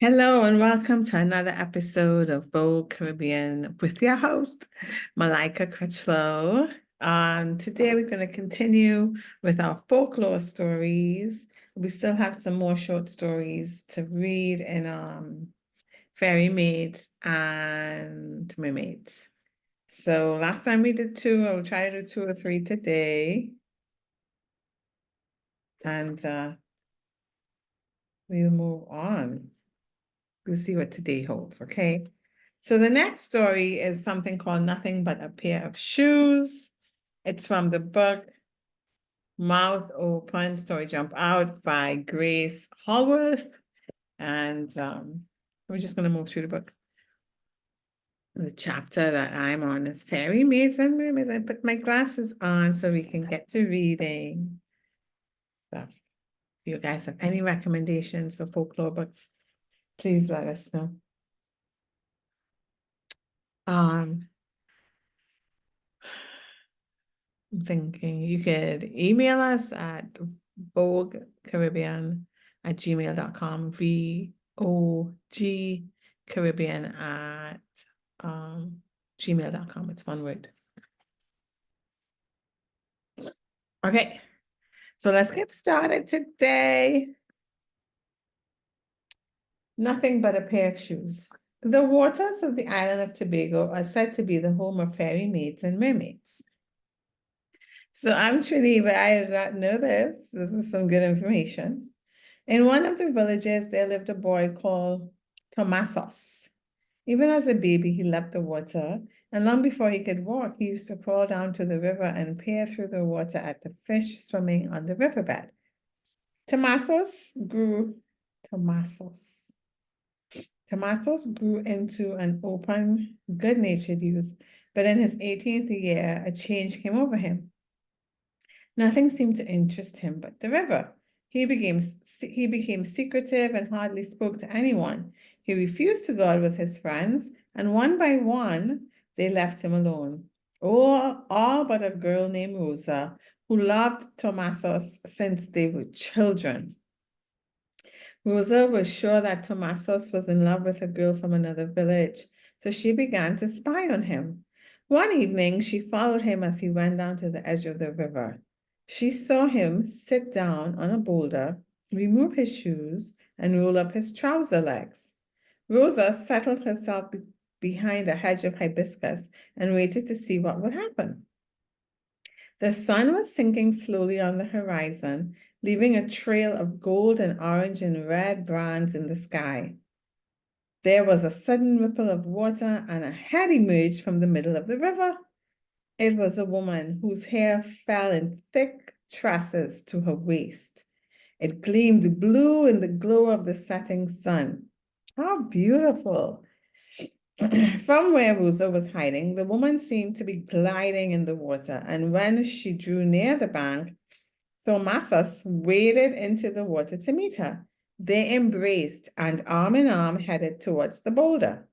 Hello and welcome to another episode of Bold Caribbean with your host, Malika Critchlow. Today we're going to continue with our folklore stories. We still have some more short stories to read in Fairy Maids and Mermaids. So last time we did two, I will try to do two or three today. And we'll move on. We'll see what today holds, okay? So the next story is something called Nothing But a Pair of Shoes. It's from the book Mouth Open, Story Jump Out by Grace Hallworth. And we're just going to move through the book. The chapter that I'm on is Fairy Maids and Mermaids. I put my glasses on so we can get to reading. So if you guys have any recommendations for folklore books, please let us know. I'm thinking you could email us at voguecaribbean@gmail.com, VOG Caribbean at gmail.com. It's one word. Okay, so let's get started today. Nothing but a pair of shoes. The waters of the island of Tobago are said to be the home of fairy maids and mermaids. So I'm Trini, but I did not know this. This is some good information. In one of the villages, there lived a boy called Tomasos. Even as a baby, he loved the water, and long before he could walk, he used to crawl down to the river and peer through the water at the fish swimming on the riverbed. Tomasos grew into an open, good-natured youth, but in his 18th year, a change came over him. Nothing seemed to interest him but the river. He became secretive and hardly spoke to anyone. He refused to go out with his friends, and one by one, they left him alone. All but a girl named Rosa, who loved Tomasos since they were children. Rosa was sure that Tomasos was in love with a girl from another village, so she began to spy on him. One evening, she followed him as he went down to the edge of the river. She saw him sit down on a boulder, remove his shoes, and roll up his trouser legs. Rosa settled herself behind a hedge of hibiscus and waited to see what would happen. The sun was sinking slowly on the horizon, leaving a trail of gold and orange and red brands in the sky. There was a sudden ripple of water, and a head emerged from the middle of the river. It was a woman whose hair fell in thick tresses to her waist. It gleamed blue in the glow of the setting sun. How beautiful! From where Rosa was hiding, the woman seemed to be gliding in the water, and when she drew near the bank, Thomasus waded into the water to meet her. They embraced and arm in arm headed towards the boulder.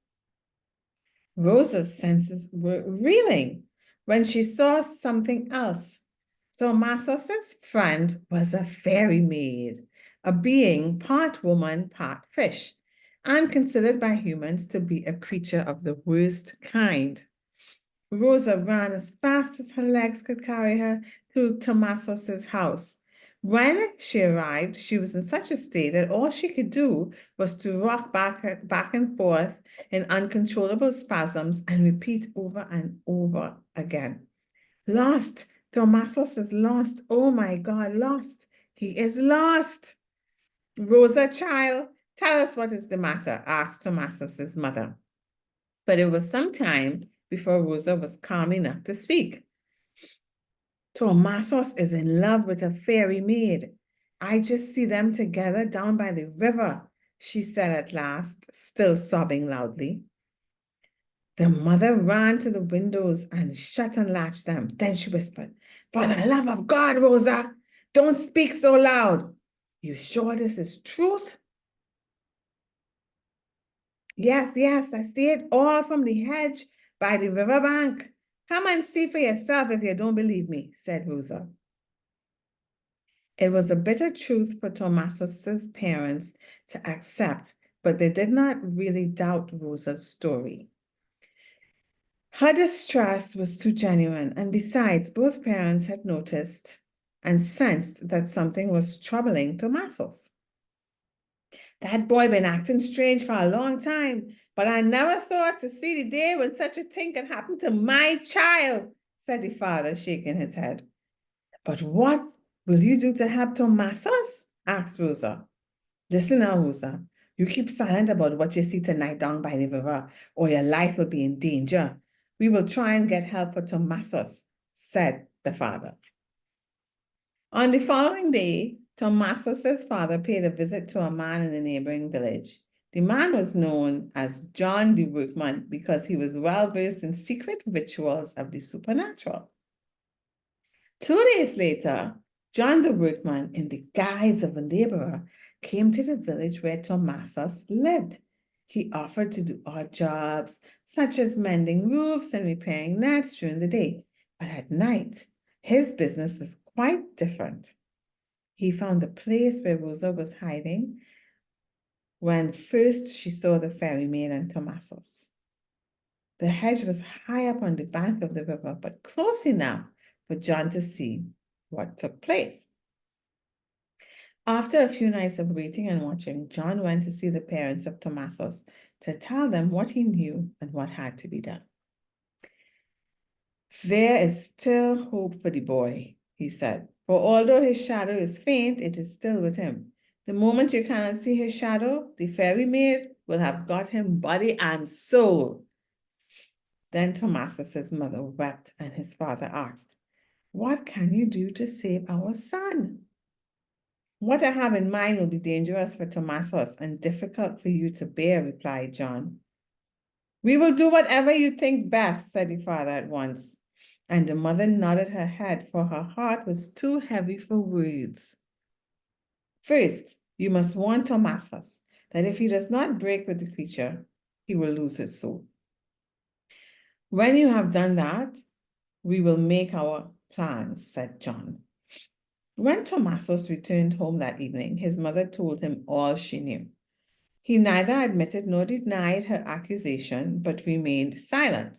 Rosa's senses were reeling when she saw something else. Thomasus's friend was a fairy maid, a being part woman, part fish, and considered by humans to be a creature of the worst kind. Rosa ran as fast as her legs could carry her to Tomasos's house. When she arrived, she was in such a state that all she could do was to rock back and forth in uncontrollable spasms and repeat over and over again. Lost! Tomasos is lost. Oh my God, lost. He is lost. Rosa, child, tell us what is the matter, asked Tomasos's mother. But it was some time before Rosa was calm enough to speak. Tomasos is in love with a fairy maid. I just see them together down by the river, she said at last, still sobbing loudly. The mother ran to the windows and shut and latched them. Then she whispered, "For the love of God, Rosa, don't speak so loud. You sure this is truth?" Yes, yes, I see it all from the hedge by the river bank. Come and see for yourself if you don't believe me, said Rosa. It was a bitter truth for Tomasos's parents to accept, but they did not really doubt Rosa's story. Her distress was too genuine, and besides, both parents had noticed and sensed that something was troubling Tomasos. That boy been acting strange for a long time, but I never thought to see the day when such a thing could happen to my child, said the father, shaking his head. But what will you do to help Tomasos? Asked Rosa. Listen now, Rosa. You keep silent about what you see tonight down by the river, or your life will be in danger. We will try and get help for Tomasos, said the father. On the following day, Tomasos' father paid a visit to a man in the neighboring village. The man was known as John the Workman because he was well-versed in secret rituals of the supernatural. 2 days later, John the Workman, in the guise of a laborer, came to the village where Tomasos lived. He offered to do odd jobs, such as mending roofs and repairing nets during the day. But at night, his business was quite different. He found the place where Rosa was hiding when first she saw the ferry maid and Tomasos. The hedge was high up on the bank of the river, but close enough for John to see what took place. After a few nights of waiting and watching, John went to see the parents of Tomasos to tell them what he knew and what had to be done. There is still hope for the boy, he said, for although his shadow is faint, it is still with him. The moment you cannot see his shadow, the fairy maid will have got him body and soul. Then Tomasos' mother wept, and his father asked, what can you do to save our son? What I have in mind will be dangerous for Tomasos and difficult for you to bear, replied John. We will do whatever you think best, said the father at once. And the mother nodded her head, for her heart was too heavy for words. First, you must warn Tomasos that if he does not break with the creature, he will lose his soul. When you have done that, we will make our plans, said John. When Tomasos returned home that evening, his mother told him all she knew. He neither admitted nor denied her accusation, but remained silent.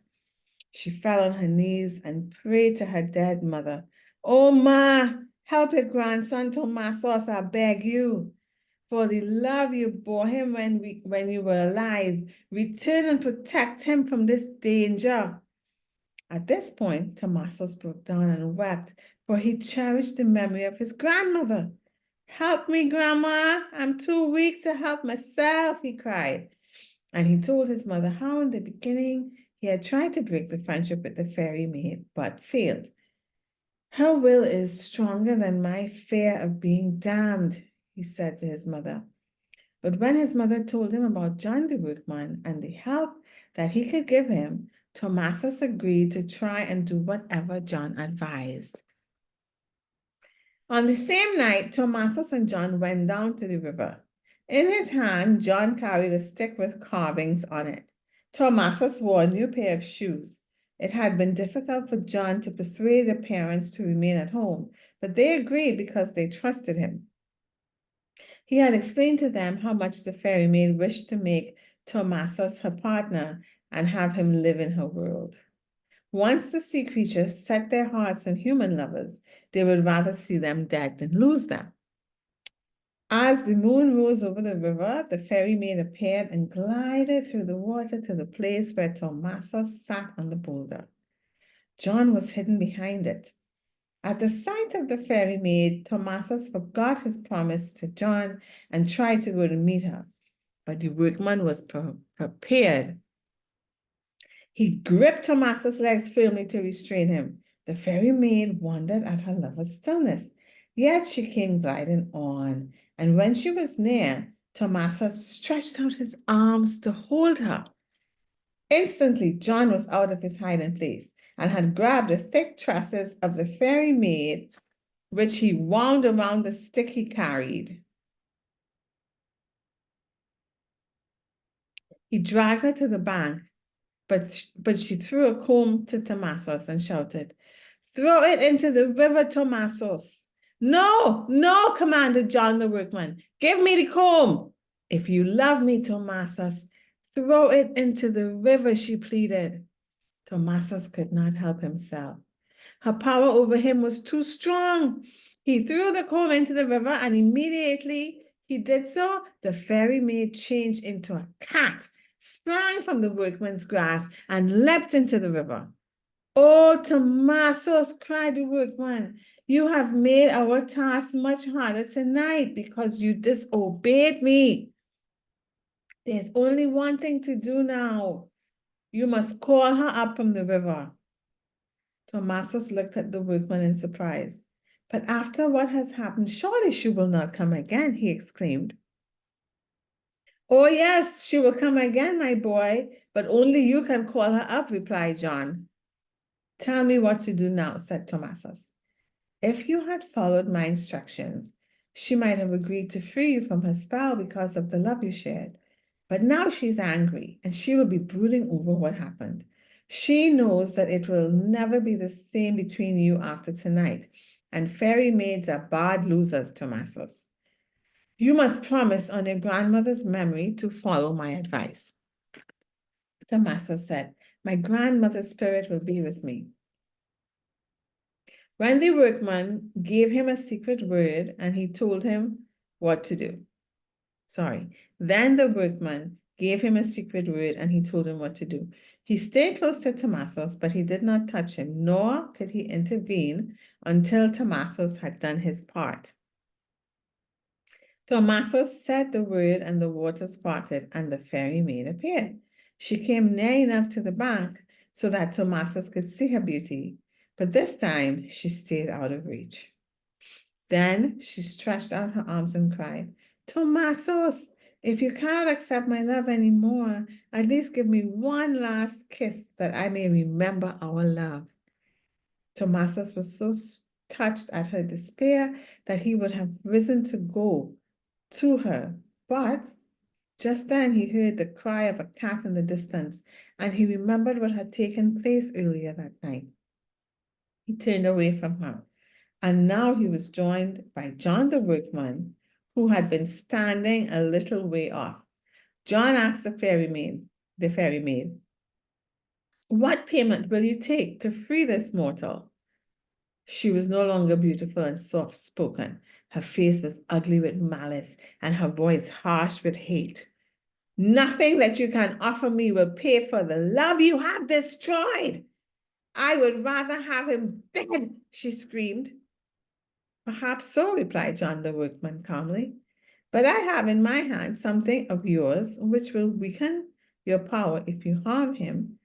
She fell on her knees and prayed to her dead mother. Oh, ma, help your grandson Tomasos, I beg you. For the love you bore him when you were alive, return and protect him from this danger. At this point, Tomasos broke down and wept, for he cherished the memory of his grandmother. Help me, Grandma. I'm too weak to help myself, he cried. And he told his mother how in the beginning he had tried to break the friendship with the fairy maid, but failed. Her will is stronger than my fear of being damned, he said to his mother. But when his mother told him about John the Workman and the help that he could give him, Tomasos agreed to try and do whatever John advised. On the same night, Tomasos and John went down to the river. In his hand, John carried a stick with carvings on it. Tomasos wore a new pair of shoes. It had been difficult for John to persuade the parents to remain at home, but they agreed because they trusted him. He had explained to them how much the fairy maid wished to make Tomasos her partner and have him live in her world. Once the sea creatures set their hearts on human lovers, they would rather see them dead than lose them. As the moon rose over the river, the fairy maid appeared and glided through the water to the place where Tomasos sat on the boulder. John was hidden behind it. At the sight of the fairy maid, Tomasos forgot his promise to John and tried to go to meet her, but the workman was prepared. He gripped Tomasos' legs firmly to restrain him. The fairy maid wondered at her lover's stillness, yet she came gliding on, and when she was near, Tomasos stretched out his arms to hold her. Instantly, John was out of his hiding place and had grabbed the thick tresses of the fairy maid, which he wound around the stick he carried. He dragged her to the bank, but she threw a comb to Tomasos and shouted, "Throw it into the river, Tomasos." "No, no," commanded John the workman. "Give me the comb." If you love me, Tomasas, throw it into the river, she pleaded. Tomasas could not help himself. Her power over him was too strong. He threw the comb into the river, and immediately he did so, the fairy maid changed into a cat, sprang from the workman's grasp, and leapt into the river. Oh, Tomasos, cried the workman, you have made our task much harder tonight because you disobeyed me. There's only one thing to do now. You must call her up from the river. Tomasos looked at the workman in surprise. But after what has happened, surely she will not come again, he exclaimed. Oh, yes, she will come again, my boy, but only you can call her up, replied John. Tell me what to do now, said Tomasos. If you had followed my instructions, she might have agreed to free you from her spell because of the love you shared. But now she's angry, and she will be brooding over what happened. She knows that it will never be the same between you after tonight, and fairy maids are bad losers, Tomasos. You must promise on your grandmother's memory to follow my advice. Tomasos said, my grandmother's spirit will be with me. When the workman gave him a secret word and he told him what to do. Then the workman gave him a secret word and he told him what to do. He stayed close to Tomasos, but he did not touch him, nor could he intervene until Tomasos had done his part. Tomasos said the word and the waters parted and the fairy maid appeared. She came near enough to the bank so that Tomasos could see her beauty, but this time she stayed out of reach. Then she stretched out her arms and cried, Tomasos, if you cannot accept my love anymore, at least give me one last kiss that I may remember our love. Tomasos was so touched at her despair that he would have risen to go to her, but just then he heard the cry of a cat in the distance, and he remembered what had taken place earlier that night. He turned away from her, and now he was joined by John the workman, who had been standing a little way off. John asked the fairy maid, what payment will you take to free this mortal? She was no longer beautiful and soft-spoken. Her face was ugly with malice, and her voice harsh with hate. Nothing that you can offer me will pay for the love you have destroyed. I would rather have him dead, she screamed. Perhaps so, replied John the workman calmly. But I have in my hand something of yours which will weaken your power if you harm him.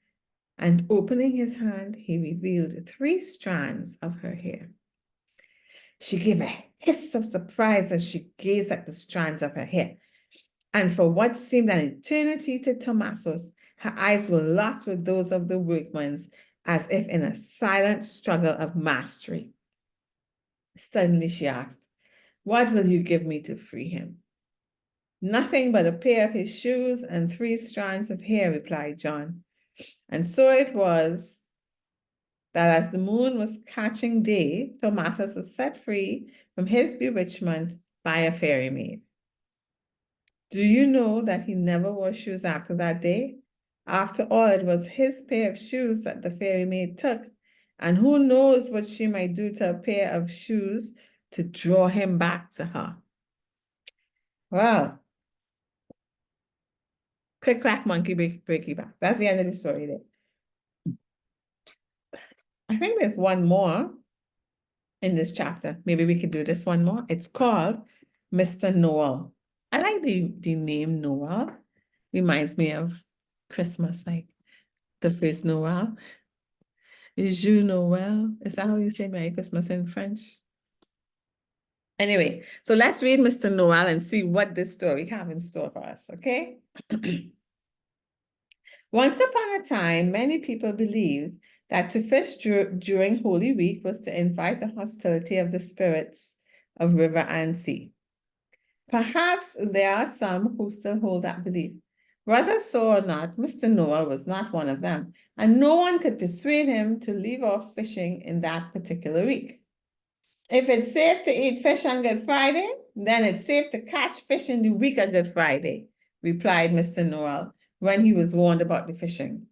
And opening his hand, he revealed 3 strands of her hair. She gave a hiss of surprise as she gazed at the strands of her hair. And for what seemed an eternity to Tomasos, her eyes were locked with those of the workman's, as if in a silent struggle of mastery. Suddenly she asked, what will you give me to free him? Nothing but a pair of his shoes and 3 strands of hair, replied John. And so it was that as the moon was catching day, Tomasos was set free from his bewitchment by a fairy maid. Do you know that he never wore shoes after that day? After all, it was his pair of shoes that the fairy maid took, and who knows what she might do to a pair of shoes to draw him back to her. Well, click, clack, monkey, breaky back. That's the end of the story there. I think there's one more in this chapter. Maybe we could do this one more. It's called Mr. Noel. I like the name Noel. Reminds me of Christmas, like the first Noel. Joyeux Noel. Is that how you say Merry Christmas in French? Anyway, so let's read Mr. Noel and see what this story have in store for us, okay? Once upon a time, many people believed that to fish during Holy Week was to invite the hostility of the spirits of river and sea. Perhaps there are some who still hold that belief. Whether so or not, Mr. Noel was not one of them, and no one could persuade him to leave off fishing in that particular week. If it's safe to eat fish on Good Friday, then it's safe to catch fish in the week of Good Friday, replied Mr. Noel when he was warned about the fishing.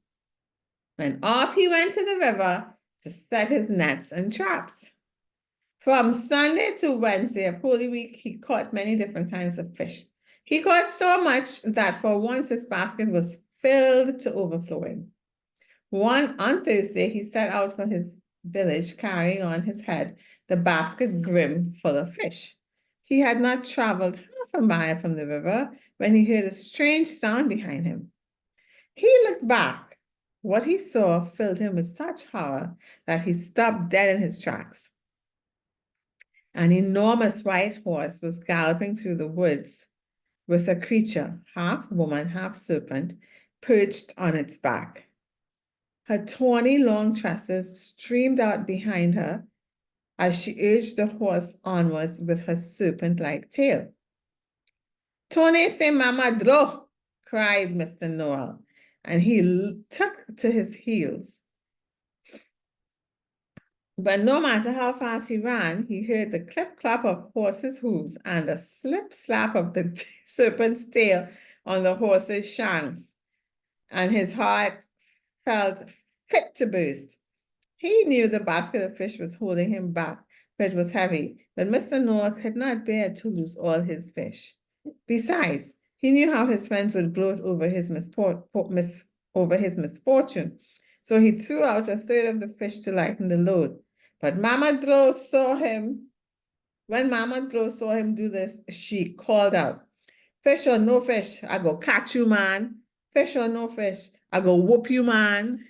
And off he went to the river to set his nets and traps. From Sunday to Wednesday of Holy Week, he caught many different kinds of fish. He caught so much that for once his basket was filled to overflowing. On Thursday, he set out for his village, carrying on his head the basket brim full of fish. He had not traveled half a mile from the river when he heard a strange sound behind him. He looked back. What he saw filled him with such horror that he stopped dead in his tracks. An enormous white horse was galloping through the woods with a creature, half woman, half serpent, perched on its back. Her tawny long tresses streamed out behind her as she urged the horse onwards with her serpent-like tail. "Tone se mamadro," cried Mr. Noel, and he took to his heels. But no matter how fast he ran, he heard the clip-clap of horses' hooves and the slip-slap of the serpent's tail on the horse's shanks, and his heart felt fit to burst. He knew the basket of fish was holding him back, for it was heavy, but Mr. Noel could not bear to lose all his fish. Besides, he knew how his friends would gloat over his misfortune, so he threw out a third of the fish to lighten the load. But Mama Dro saw him. When Mama Dro saw him do this, she called out, "Fish or no fish, I go catch you, man. Fish or no fish, I go whoop you, man.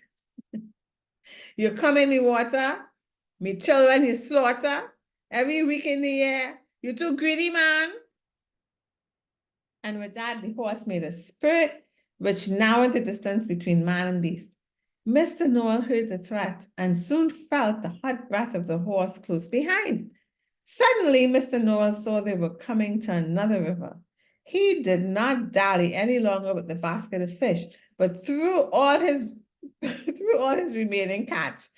You come in the water, me children you slaughter every week in the year. You too greedy, man." And with that, the horse made a spurt, which narrowed the distance between man and beast. Mr. Noel heard the threat and soon felt the hot breath of the horse close behind. Suddenly, Mr. Noel saw they were coming to another river. He did not dally any longer with the basket of fish, but threw all his remaining catch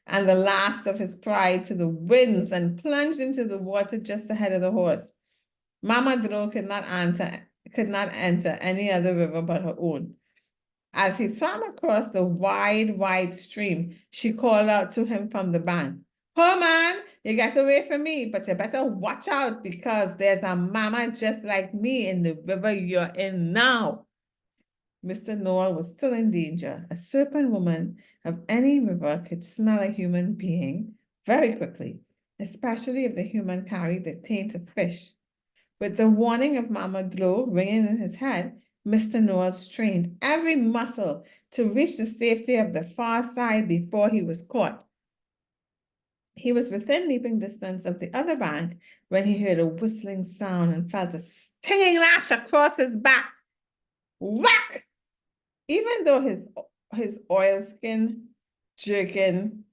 and the last of his pride to the winds and plunged into the water just ahead of the horse. Mama Dro could not enter any other river but her own. As he swam across the wide stream, she called out to him from the bank, "Oh man, you got away from me, but you better watch out because there's a mama just like me in the river you're in now." Mr. Noel was still in danger. A serpent woman of any river could smell a human being very quickly, especially if the human carried the taint of fish. With the warning of Mama Dro ringing in his head, Mr. Noel strained every muscle to reach the safety of the far side before he was caught. He was within leaping distance of the other bank when he heard a whistling sound and felt a stinging lash across his back. Whack! Even though his oilskin jerkin,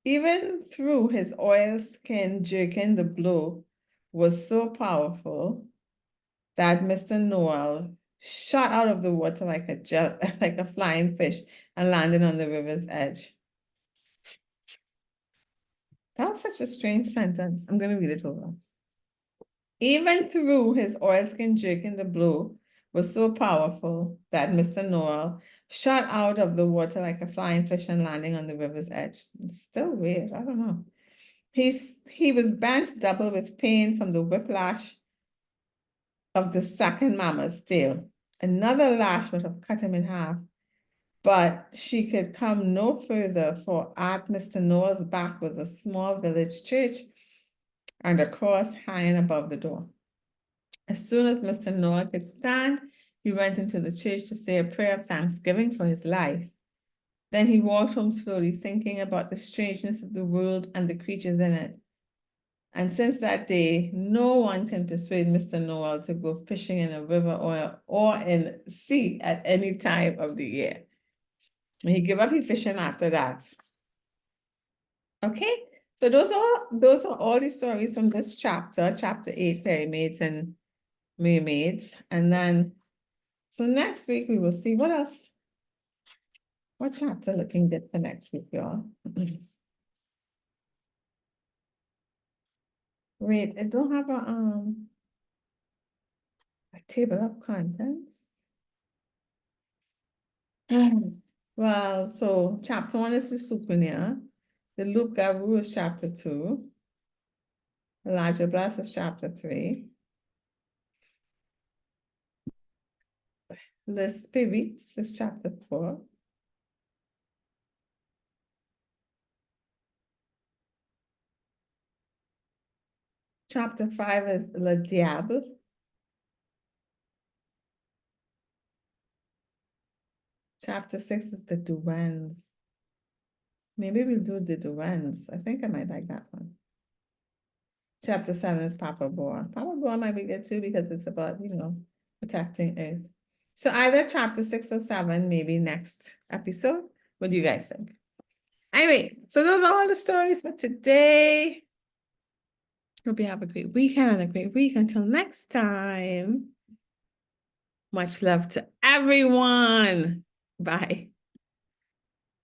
even through his oilskin jerkin, the blow was so powerful that Mr. Noel shot out of the water like a flying fish and landed on the river's edge. That was such a strange sentence. I'm going to read it over. Even through his oilskin jerkin, the blow was so powerful that Mr. Noel shot out of the water like a flying fish and landing on the river's edge. It's still weird. I don't know. He was bent double with pain from the whiplash of the second mama's tail. Another lash would have cut him in half, but she could come no further, for at Mr. Noel's back was a small village church and a cross hanging above the door. As soon as Mr. Noel could stand, he went into the church to say a prayer of thanksgiving for his life. Then he walked home slowly, thinking about the strangeness of the world and the creatures in it. And since that day, no one can persuade Mr. Noel to go fishing in a river or in sea at any time of the year. And he gave up his fishing after that. Okay, so those are all the stories from this chapter, chapter 8, Fairy Maids and Mermaids. And then, so next week we will see what else. What chapter looking good for next week, y'all? Wait, I don't have a table of contents. Well, so chapter 1 is the Sukunia. The Loup Garou is chapter 2. Elijah Bless is chapter 3. The Spirits is chapter 4. Chapter 5 is Le Diable. Chapter 6 is the Durans. Maybe we'll do the Durans. I think I might like that one. Chapter 7 is Papa Boar. Papa Boar might be good too because it's about, protecting Earth. So either chapter 6 or 7, maybe next episode. What do you guys think? Anyway, so those are all the stories for today. Hope you have a great weekend and a great week. Until next time. Much love to everyone. Bye.